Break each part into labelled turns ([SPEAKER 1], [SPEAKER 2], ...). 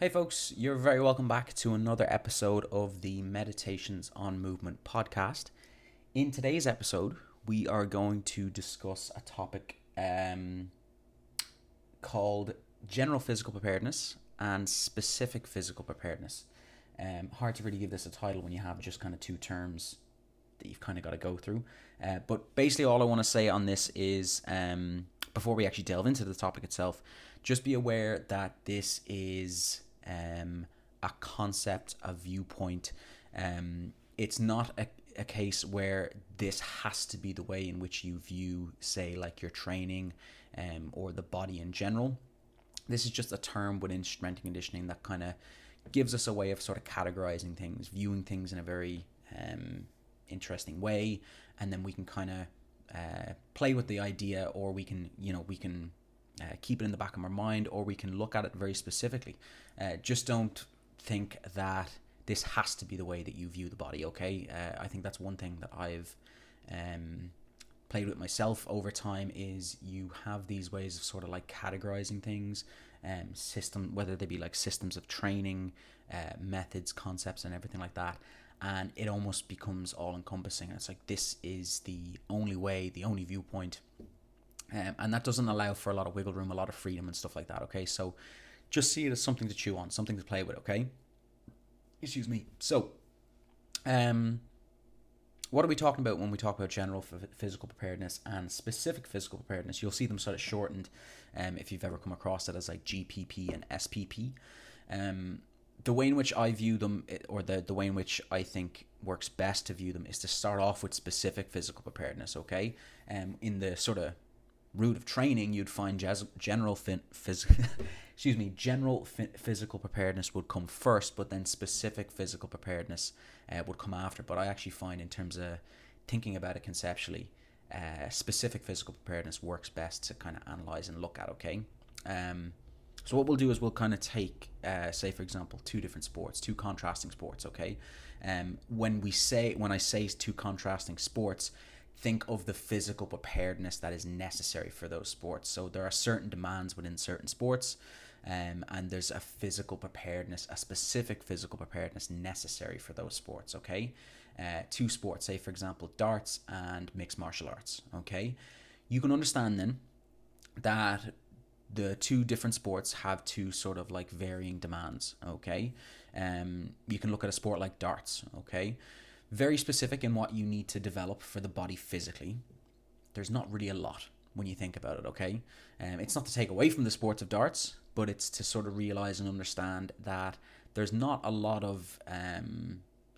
[SPEAKER 1] Hey folks, you're very welcome back to another episode of the Meditations on Movement podcast. In today's episode, we are going to discuss a topic called General Physical Preparedness and Specific Physical Preparedness. Hard to really give this a title when you have just kind of two terms that you've kind of got to go through. But basically, all I want to say on this is before we actually delve into the topic itself, just be aware that this is a concept, a viewpoint. It's not a case where this has to be the way in which you view, say, like your training or the body in general. This is just a term within strength and conditioning that kind of gives us a way of sort of categorizing things, viewing things in a very interesting way, and then we can kind of play with the idea, or we can keep it in the back of our mind, or we can look at it very specifically. Just don't think that this has to be the way that you view the body, okay? I think that's one thing that I've played with myself over time, is you have these ways of sort of like categorizing things, whether they be like systems of training, methods, concepts, and everything like that. And it almost becomes all encompassing. It's like, this is the only way, the only viewpoint. And that doesn't allow for a lot of wiggle room, a lot of freedom and stuff like that, okay? So just see it as something to chew on, something to play with, okay? Excuse me. So, what are we talking about when we talk about general physical preparedness and specific physical preparedness? You'll see them sort of shortened if you've ever come across it as like GPP and SPP. The way in which I view them, or the way in which I think works best to view them, is to start off with specific physical preparedness, okay? In the sort of route of training, you'd find general physical preparedness would come first, but then specific physical preparedness would come after. But I actually find, in terms of thinking about it conceptually, specific physical preparedness works best to kind of analyze and look at, okay? So what we'll do is we'll kind of take, say for example, two different sports, two contrasting sports, okay? When I say two contrasting sports, think of the physical preparedness that is necessary for those sports. So there are certain demands within certain sports, and there's a physical preparedness, a specific physical preparedness necessary for those sports, okay? Two sports, say for example, darts and mixed martial arts, okay? You can understand then that the two different sports have two sort of like varying demands, okay? You can look at a sport like darts, okay? Very specific in what you need to develop for the body physically. There's not really a lot when you think about it, okay? It's not to take away from the sports of darts, but it's to sort of realize and understand that there's not a lot of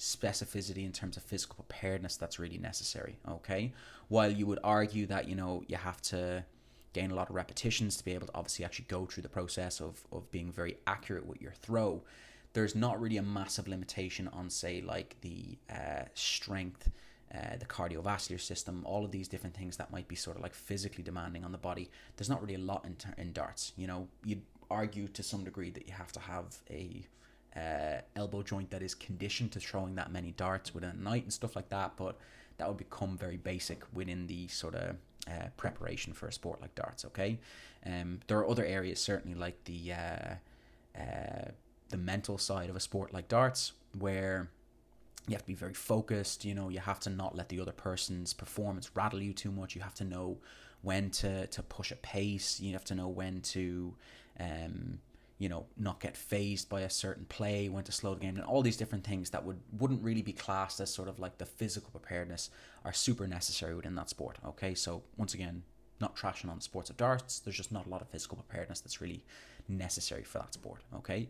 [SPEAKER 1] specificity in terms of physical preparedness that's really necessary, okay? While you would argue that, you have to gain a lot of repetitions to be able to obviously actually go through the process of being very accurate with your throw, there's not really a massive limitation on, say, like the strength, the cardiovascular system, all of these different things that might be sort of like physically demanding on the body. There's not really a lot in darts. You'd argue to some degree that you have to have a elbow joint that is conditioned to throwing that many darts within a night and stuff like that, but that would become very basic within the sort of preparation for a sport like darts, okay? There are other areas, certainly, like the mental side of a sport like darts, where you have to be very focused. You have to not let the other person's performance rattle you too much. You have to know when to push a pace. You have to know when to not get phased by a certain play, when to slow the game, and all these different things that wouldn't really be classed as sort of like the physical preparedness are super necessary within that sport, okay? So once again, not trashing on the sports of darts, there's just not a lot of physical preparedness that's really necessary for that sport, okay?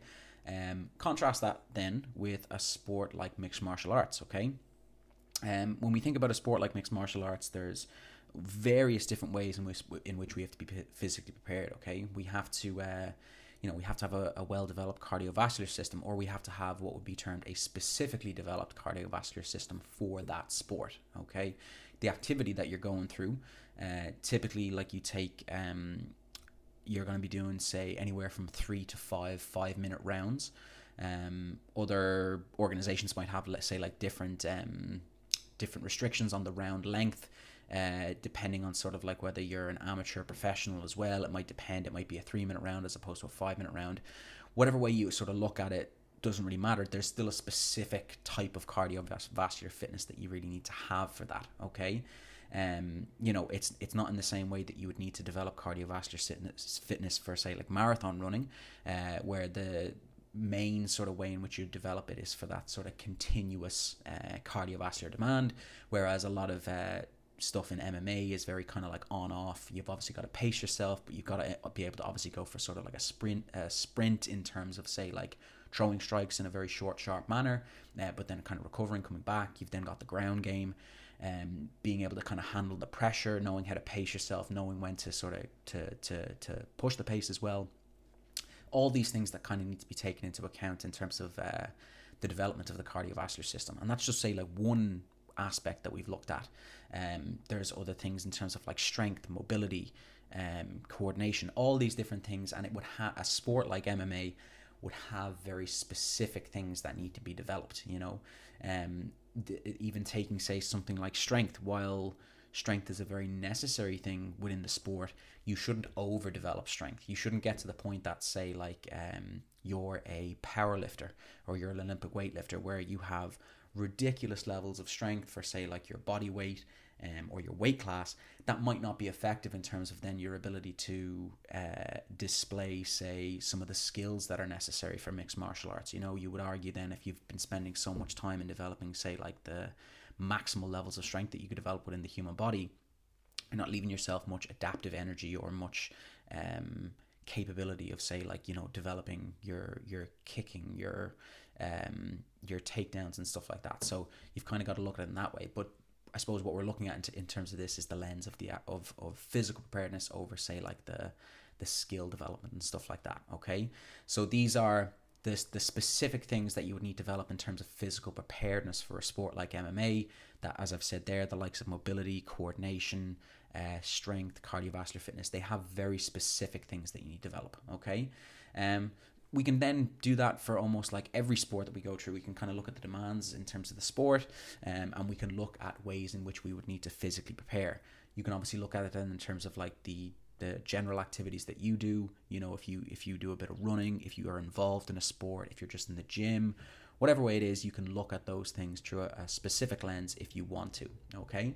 [SPEAKER 1] Contrast that then with a sport like mixed martial arts, okay? When we think about a sport like mixed martial arts, there's various different ways in which we have to be physically prepared, okay? We have to have a well-developed cardiovascular system, or we have to have what would be termed a specifically developed cardiovascular system for that sport, okay? The activity that you're going through, typically, like you take, you're going to be doing, say, anywhere from 3 to 5-minute rounds. Other organizations might have, let's say, like different restrictions on the round length. depending on sort of like whether you're an amateur or professional as well. It might depend. It might be a 3-minute round as opposed to a 5-minute round. whatever way you sort of look at it doesn't really matter. There's still a specific type of cardiovascular fitness that you really need to have for that. Okay. It's not in the same way that you would need to develop cardiovascular fitness for, say, like marathon running, where the main sort of way in which you develop it is for that sort of continuous cardiovascular demand, whereas a lot of stuff in MMA is very kind of like on off. You've obviously got to pace yourself, but you've got to be able to obviously go for sort of like a sprint in terms of, say, like throwing strikes in a very short, sharp manner, but then kind of recovering, coming back. You've then got the ground game, being able to kind of handle the pressure, knowing how to pace yourself, knowing when to sort of to push the pace as well. All these things that kind of need to be taken into account in terms of the development of the cardiovascular system. And that's just, say, like one aspect that we've looked at. There's other things in terms of like strength, mobility, coordination, all these different things. And it would have a sport like MMA would have very specific things that need to be developed, even taking, say, something like strength. While strength is a very necessary thing within the sport, you shouldn't overdevelop strength. You shouldn't get to the point that, say, like you're a power lifter or you're an Olympic weightlifter, where you have ridiculous levels of strength for, say, like your body weight or your weight class. That might not be effective in terms of then your ability to display, say, some of the skills that are necessary for mixed martial arts. You would argue then, if you've been spending so much time in developing, say, like the maximal levels of strength that you could develop within the human body, you're not leaving yourself much adaptive energy or much capability of, say, like, developing your kicking, your takedowns and stuff like that. So you've kind of got to look at it in that way. But I suppose what we're looking at in terms of this is the lens of of physical preparedness over, say, like the skill development and stuff like that. Okay, so these are the specific things that you would need to develop in terms of physical preparedness for a sport like MMA. That, as I've said there, the likes of mobility, coordination, strength, cardiovascular fitness, they have very specific things that you need to develop. Okay. We can then do that for almost like every sport that we go through. We can kind of look at the demands in terms of the sport, and we can look at ways in which we would need to physically prepare. You can obviously look at it then in terms of like the general activities that you do. If you do a bit of running, if you are involved in a sport, if you're just in the gym, whatever way it is, you can look at those things through a specific lens if you want to. Okay.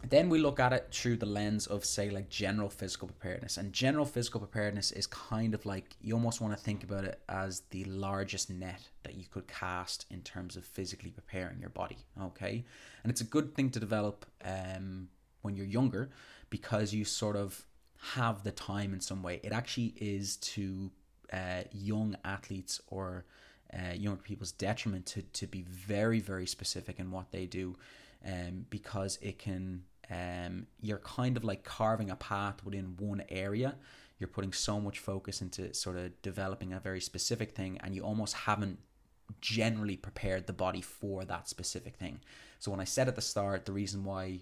[SPEAKER 1] Then we look at it through the lens of, say, like general physical preparedness. And general physical preparedness is kind of like, you almost want to think about it as the largest net that you could cast in terms of physically preparing your body. Okay. And it's a good thing to develop when you're younger, because you sort of have the time in some way. It actually is to young athletes or young people's detriment to be very, very specific in what they do, because it can you're kind of like carving a path within one area. You're putting so much focus into sort of developing a very specific thing, and you almost haven't generally prepared the body for that specific thing. So when I said at the start, the reason why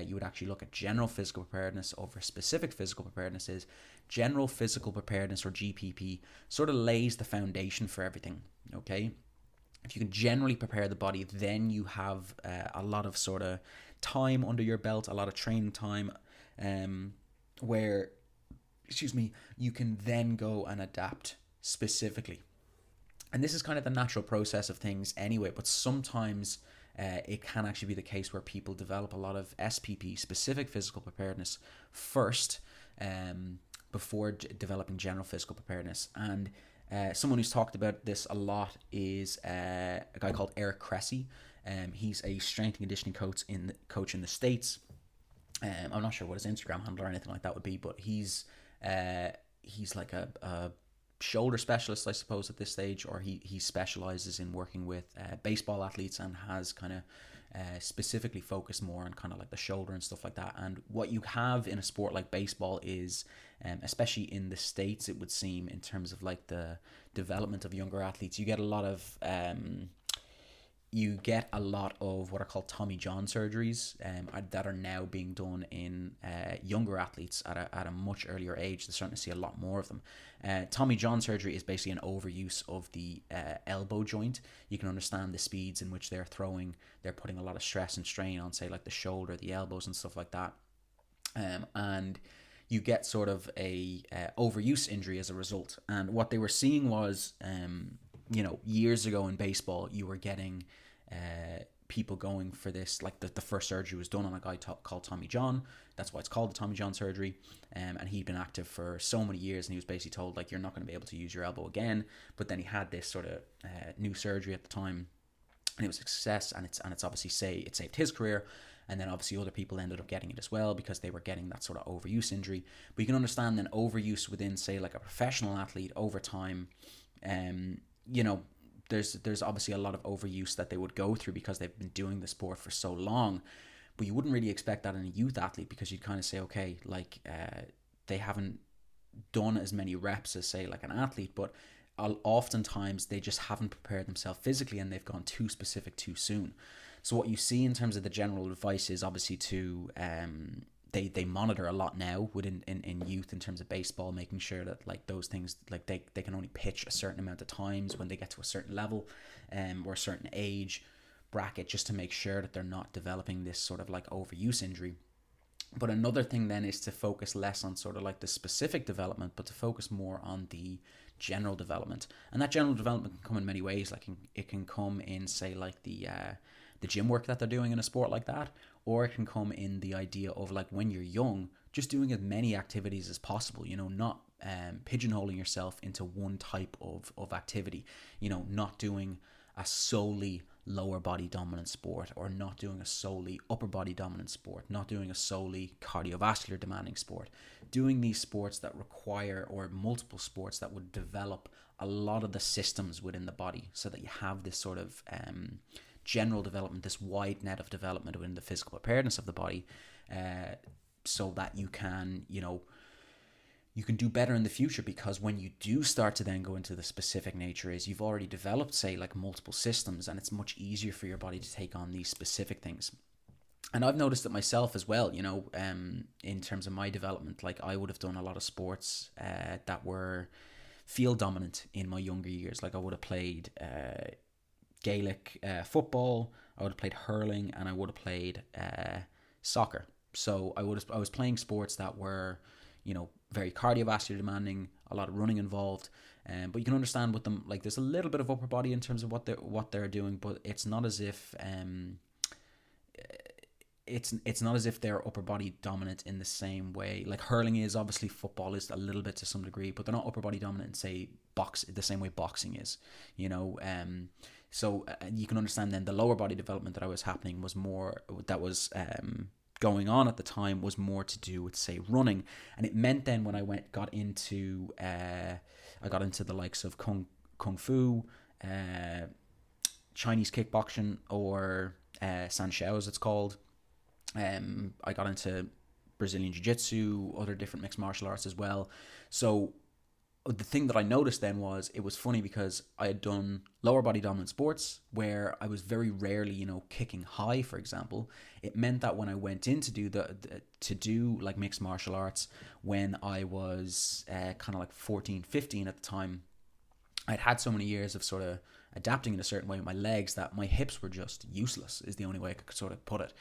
[SPEAKER 1] you would actually look at general physical preparedness over specific physical preparedness is general physical preparedness, or GPP, sort of lays the foundation for everything. Okay. If you can generally prepare the body, then you have a lot of sort of time under your belt, a lot of training time, where, you can then go and adapt specifically. And this is kind of the natural process of things anyway, but sometimes it can actually be the case where people develop a lot of SPP, specific physical preparedness, first, before developing general physical preparedness. And someone who's talked about this a lot is a guy called Eric Cressy. He's a strength and conditioning coach in the States. I'm not sure what his Instagram handle or anything like that would be, but he's like a shoulder specialist, I suppose, at this stage, or he specializes in working with baseball athletes, and has kind of specifically focused more on kind of like the shoulder and stuff like that. And what you have in a sport like baseball is, especially in the States, it would seem, in terms of like the development of younger athletes, you get a lot of what are called Tommy John surgeries that are now being done in younger athletes at a much earlier age. They're starting to see a lot more of them. Tommy John surgery is basically an overuse of the elbow joint. You can understand the speeds in which they're throwing. They're putting a lot of stress and strain on, say, like the shoulder, the elbows and stuff like that. And you get sort of a overuse injury as a result. And what they were seeing was, years ago in baseball, you were getting people going for this, like the first surgery was done on a guy called Tommy John. That's why it's called the Tommy John surgery. And he'd been active for so many years, and he was basically told, like, you're not going to be able to use your elbow again. But then he had this sort of new surgery at the time, and it was a success, and it's obviously it saved his career. And then obviously other people ended up getting it as well because they were getting that sort of overuse injury. But you can understand then overuse within, say, like a professional athlete over time, there's obviously a lot of overuse that they would go through because they've been doing the sport for so long. But you wouldn't really expect that in a youth athlete, because you'd kind of say, okay, like they haven't done as many reps as, say, like an athlete, but oftentimes they just haven't prepared themselves physically and they've gone too specific too soon. So what you see in terms of the general advice is obviously to they monitor a lot now in youth in terms of baseball, making sure that, like, those things, like they can only pitch a certain amount of times when they get to a certain level or a certain age bracket, just to make sure that they're not developing this sort of like overuse injury. But another thing then is to focus less on sort of like the specific development, but to focus more on the general development. And that general development can come in many ways. Like it can come in, say, like the gym work that they're doing in a sport like that, or it can come in the idea of, like, when you're young, just doing as many activities as possible, not pigeonholing yourself into one type of activity, not doing a solely lower body dominant sport, or not doing a solely upper body dominant sport, not doing a solely cardiovascular demanding sport, doing these sports that require, or multiple sports that would develop a lot of the systems within the body, so that you have this sort of general development, this wide net of development within the physical preparedness of the body, so that you can, you can do better in the future. Because when you do start to then go into the specific nature, is you've already developed, say, like multiple systems, and it's much easier for your body to take on these specific things. And I've noticed it myself as well, in terms of my development. Like, I would have done a lot of sports that were field dominant in my younger years. Like, I would have played Gaelic football, I would have played hurling, and I would have played soccer. So I was playing sports that were, very cardiovascular demanding, a lot of running involved. But you can understand with them, like, there's a little bit of upper body in terms of what they're doing, but it's not as if it's not as if they're upper body dominant in the same way. Like, hurling is, obviously football is a little bit to some degree, but they're not upper body dominant in, say, the same way boxing is, So you can understand then the lower body development that was going on at the time was more to do with, say, running. And it meant then when I got into the likes of kung fu, Chinese kickboxing, or sanshou as it's called. I got into Brazilian jiu-jitsu, other different mixed martial arts as well. So the thing that I noticed then was, it was funny because I had done lower body dominant sports where I was very rarely, kicking high, for example. It meant that when I went in to do like mixed martial arts, when I was kind of like 14, 15 at the time, I'd had so many years of sort of adapting in a certain way with my legs that my hips were just useless, is the only way I could sort of put it.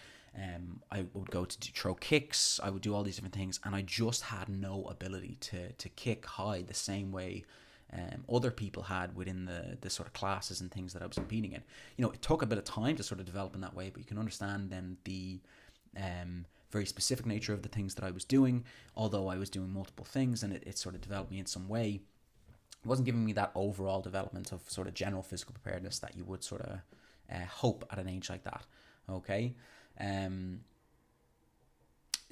[SPEAKER 1] I would go to throw kicks, I would do all these different things, and I just had no ability to kick high the same way other people had within the sort of classes and things that I was competing in. It took a bit of time to sort of develop in that way, but you can understand then the very specific nature of the things that I was doing, although I was doing multiple things, and it sort of developed me in some way. It wasn't giving me that overall development of sort of general physical preparedness that you would sort of hope at an age like that. Okay.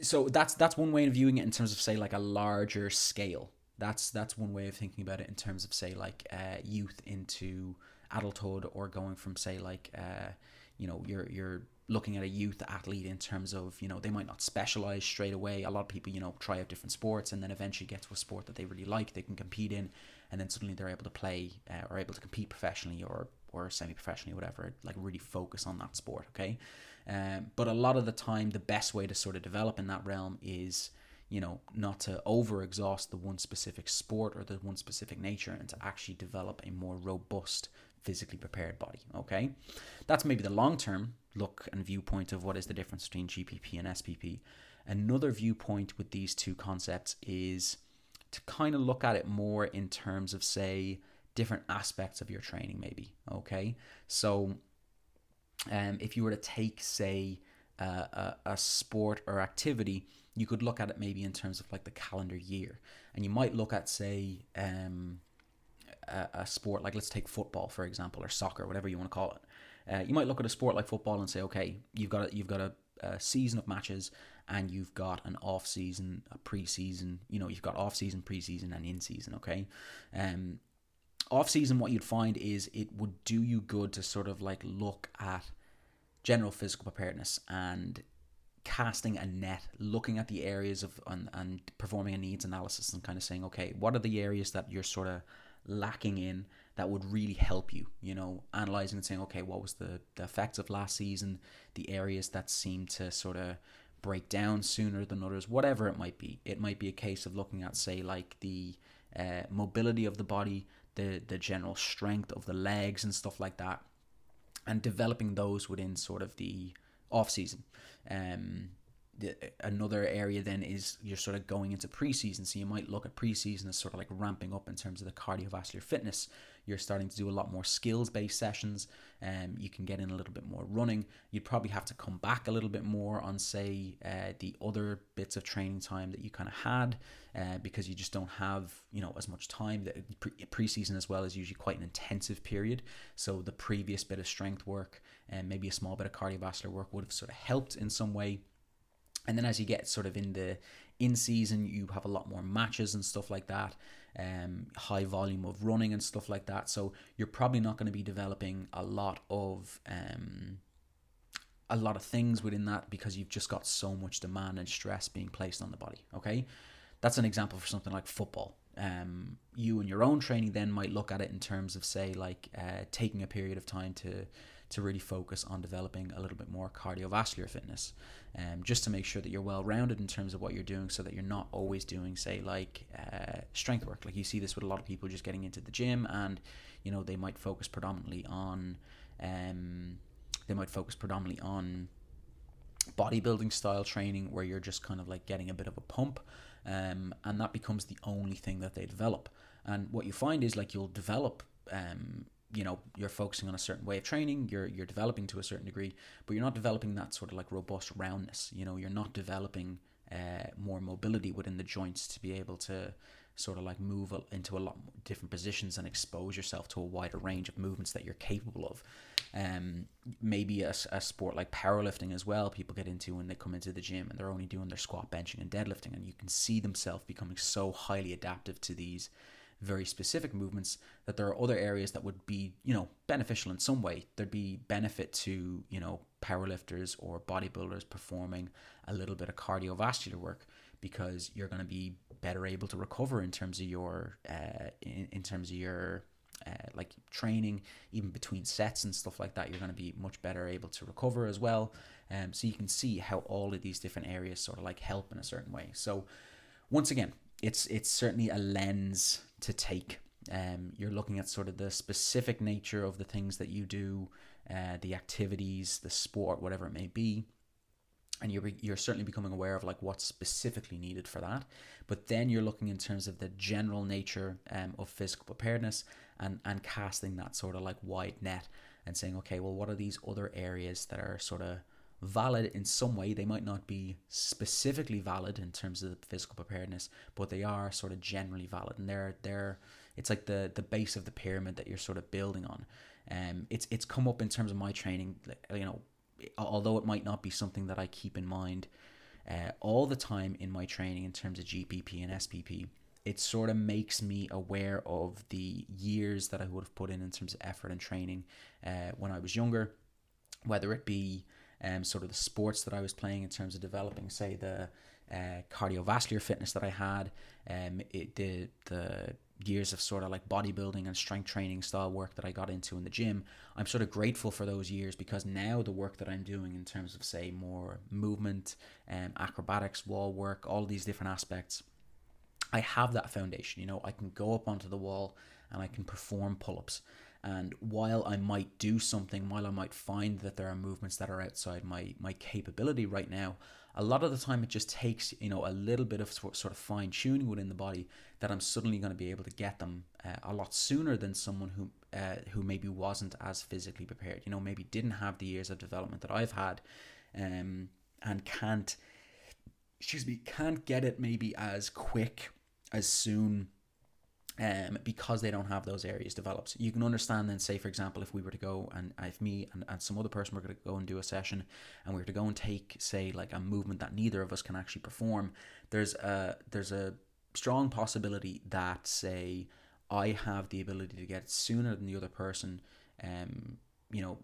[SPEAKER 1] So that's one way of viewing it in terms of, say, like a larger scale. That's one way of thinking about it in terms of, say, like youth into adulthood, or going from, say, like you're looking at a youth athlete in terms of, they might not specialize straight away. A lot of people, try out different sports and then eventually get to a sport that they really like, they can compete in, and then suddenly they're able to play or able to compete professionally or semi-professionally, whatever, like really focus on that sport. Okay. But a lot of the time, the best way to sort of develop in that realm is, not to over-exhaust the one specific sport or the one specific nature, and to actually develop a more robust, physically prepared body. Okay, that's maybe the long-term look and viewpoint of what is the difference between GPP and SPP. Another viewpoint with these two concepts is to kind of look at it more in terms of, say, different aspects of your training, maybe. Okay, so if you were to take, say, a sport or activity, you could look at it maybe in terms of like the calendar year, and you might look at, say, a sport like, let's take football for example, or soccer, whatever you want to call it. You might look at a sport like football and say, okay, you've got a season of matches, and you've got an off season, a pre-season. You've got off season, pre-season, and in season. Okay, off season, what you'd find is it would do you good to sort of like look at general physical preparedness and casting a net, looking at the areas of and performing a needs analysis and kind of saying, okay, what are the areas that you're sort of lacking in that would really help you, analyzing and saying, okay, what was the effects of last season, the areas that seem to sort of break down sooner than others, whatever it might be. It might be a case of looking at, say, like the mobility of the body, the general strength of the legs and stuff like that, and developing those within sort of the off season. Another area then is you're sort of going into preseason. So you might look at preseason as sort of like ramping up in terms of the cardiovascular fitness. You're starting to do a lot more skills-based sessions. You can get in a little bit more running. You'd probably have to come back a little bit more on, say, the other bits of training time that you kind of had, because you just don't have, as much time. The preseason as well is usually quite an intensive period. So the previous bit of strength work and maybe a small bit of cardiovascular work would have sort of helped in some way. And then as you get sort of in season, you have a lot more matches and stuff like that, high volume of running and stuff like that. So you're probably not going to be developing a lot of things within that, because you've just got so much demand and stress being placed on the body. Okay, that's an example for something like football. You in your own training then might look at it in terms of, say, like taking a period of time to really focus on developing a little bit more cardiovascular fitness, just to make sure that you're well rounded in terms of what you're doing, so that you're not always doing, say, like strength work. Like you see this with a lot of people just getting into the gym, and they might focus predominantly on bodybuilding style training, where you're just kind of like getting a bit of a pump, and that becomes the only thing that they develop. And what you find is, like, you'll develop you're focusing on a certain way of training, you're developing to a certain degree, but you're not developing that sort of like robust roundness. You're not developing more mobility within the joints to be able to sort of like move into a lot more different positions and expose yourself to a wider range of movements that you're capable of. Maybe a sport like powerlifting as well, people get into when they come into the gym and they're only doing their squat, benching and deadlifting, and you can see themselves becoming so highly adaptive to these very specific movements that there are other areas that would be, beneficial in some way. There'd be benefit to, powerlifters or bodybuilders performing a little bit of cardiovascular work, because you're going to be better able to recover in terms of your like training, even between sets and stuff like that. You're going to be much better able to recover as well. So you can see how all of these different areas sort of like help in a certain way. So once again, it's certainly a lens to take. You're looking at sort of the specific nature of the things that you do, the activities, the sport, whatever it may be, and you're certainly becoming aware of like what's specifically needed for that. But then you're looking in terms of the general nature of physical preparedness, and casting that sort of like wide net and saying, okay, well, what are these other areas that are sort of valid in some way? They might not be specifically valid in terms of the physical preparedness, but they are sort of generally valid, and they're it's like the base of the pyramid that you're sort of building on. It's come up in terms of my training, although it might not be something that I keep in mind all the time in my training in terms of GPP and SPP. It sort of makes me aware of the years that I would have put in terms of effort and training when I was younger, whether it be sort of the sports that I was playing in terms of developing, say, the cardiovascular fitness that I had, the years of sort of like bodybuilding and strength training style work that I got into in the gym. I'm sort of grateful for those years, because now the work that I'm doing in terms of, say, more movement, acrobatics, wall work, all these different aspects, I have that foundation. I can go up onto the wall and I can perform pull-ups, And while I might do something, while I might find that there are movements that are outside my capability right now, a lot of the time it just takes, a little bit of sort of fine tuning within the body that I'm suddenly going to be able to get them a lot sooner than someone who maybe wasn't as physically prepared, maybe didn't have the years of development that I've had, and can't get it maybe as quick, as soon, because they don't have those areas developed. You can understand then, say for example, if we were to go, and if me and some other person were going to go and do a session, and we were to go and take, say, like a movement that neither of us can actually perform, there's a strong possibility that, say, I have the ability to get it sooner than the other person.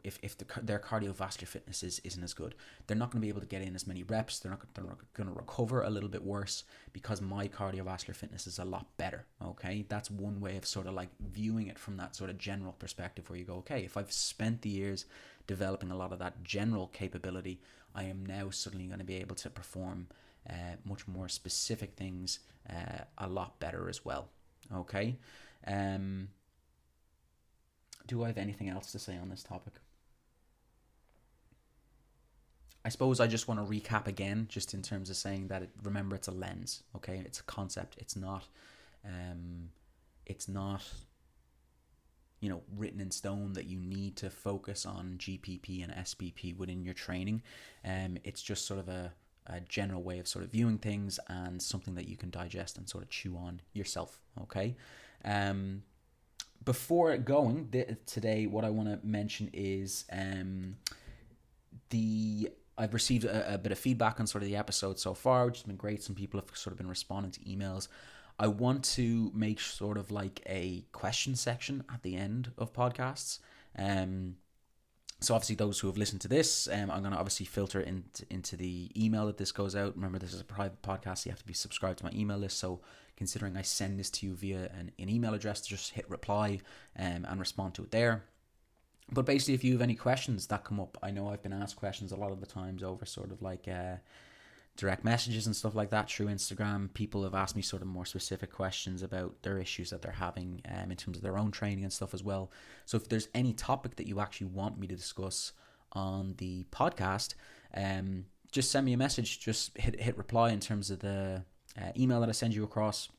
[SPEAKER 1] If their cardiovascular fitness isn't as good, they're not going to be able to get in as many reps. They're not going to recover a little bit worse because my cardiovascular fitness is a lot better. Okay, that's one way of sort of like viewing it from that sort of general perspective, where you go, okay, if I've spent the years developing a lot of that general capability, I am now suddenly going to be able to perform much more specific things a lot better as well. Okay. Do I have anything else to say on this topic? I suppose I just want to recap again, just in terms of saying that remember, it's a lens. Okay, it's a concept. It's not written in stone that you need to focus on GPP and SPP within your training. It's just sort of a general way of sort of viewing things, and something that you can digest and sort of chew on yourself. Okay. Before going today, what I want to mention is I've received a bit of feedback on sort of the episode so far, which has been great. Some people have sort of been responding to emails. I want to make sort of like a question section at the end of podcasts. So obviously those who have listened to this, I'm going to obviously filter into the email that this goes out. Remember, this is a private podcast, so you have to be subscribed to my email list. So considering I send this to you via an email address, just hit reply and respond to it there. But basically, if you have any questions that come up, I know I've been asked questions a lot of the times over sort of like direct messages and stuff like that through Instagram. People have asked me sort of more specific questions about their issues that they're having in terms of their own training and stuff as well. So if there's any topic that you actually want me to discuss on the podcast, just send me a message. Just hit reply in terms of the email that I send you across,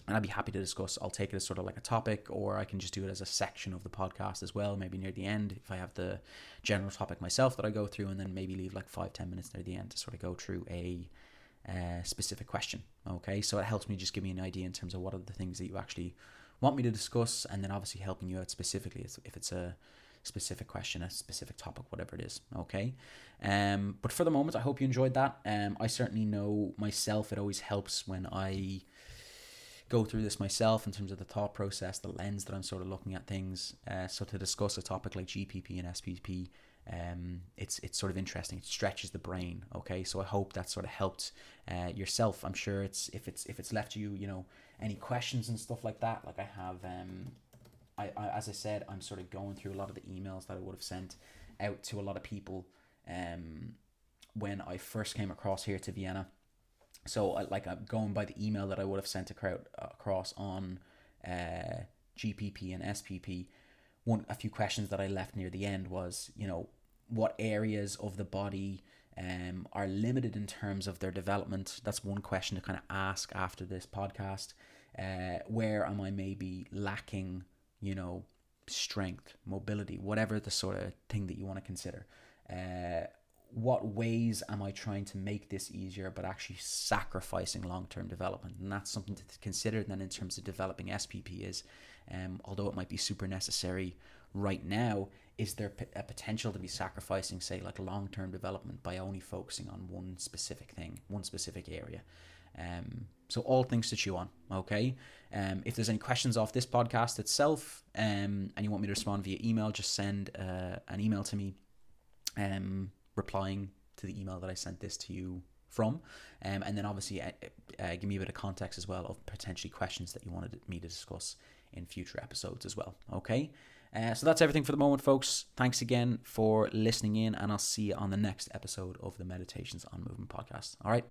[SPEAKER 1] and I'd be happy to discuss. I'll take it as sort of like a topic, or I can just do it as a section of the podcast as well, maybe near the end if I have the general topic myself that I go through, and then maybe leave like 5-10 minutes near the end to sort of go through a specific question. Okay, so it helps me just give me an idea in terms of what are the things that you actually want me to discuss, and then obviously helping you out specifically if it's a specific question, a specific topic, whatever it is. Okay. But for the moment, I hope you enjoyed that. I certainly know myself, it always helps when I go through this myself in terms of the thought process, the lens that I'm sort of looking at things. So to discuss a topic like GPP and SPP, it's sort of interesting. It stretches the brain. Okay, so I hope that sort of helped yourself. I'm sure if it's left you, any questions and stuff like that. Like I have, I as I said, I'm sort of going through a lot of the emails that I would have sent out to a lot of people when I first came across here to Vienna. So I'm going by the email that I would have sent across on GPP and SPP. A few questions that I left near the end was, what areas of the body are limited in terms of their development. That's one question to kind of ask after this podcast. Where am I maybe lacking, strength, mobility, whatever the sort of thing that you want to consider. What ways am I trying to make this easier but actually sacrificing long-term development? And that's something to consider then in terms of developing SPP is, although it might be super necessary right now, is there a potential to be sacrificing, say, like long-term development by only focusing on one specific thing, one specific area? So all things to chew on, okay? If there's any questions off this podcast itself and you want me to respond via email, just send an email to me replying to the email that I sent this to you from, and then obviously give me a bit of context as well of potentially questions that you wanted me to discuss in future episodes as well. Okay, so that's everything for the moment, folks. Thanks again for listening in, and I'll see you on the next episode of the Meditations on Movement podcast. All right.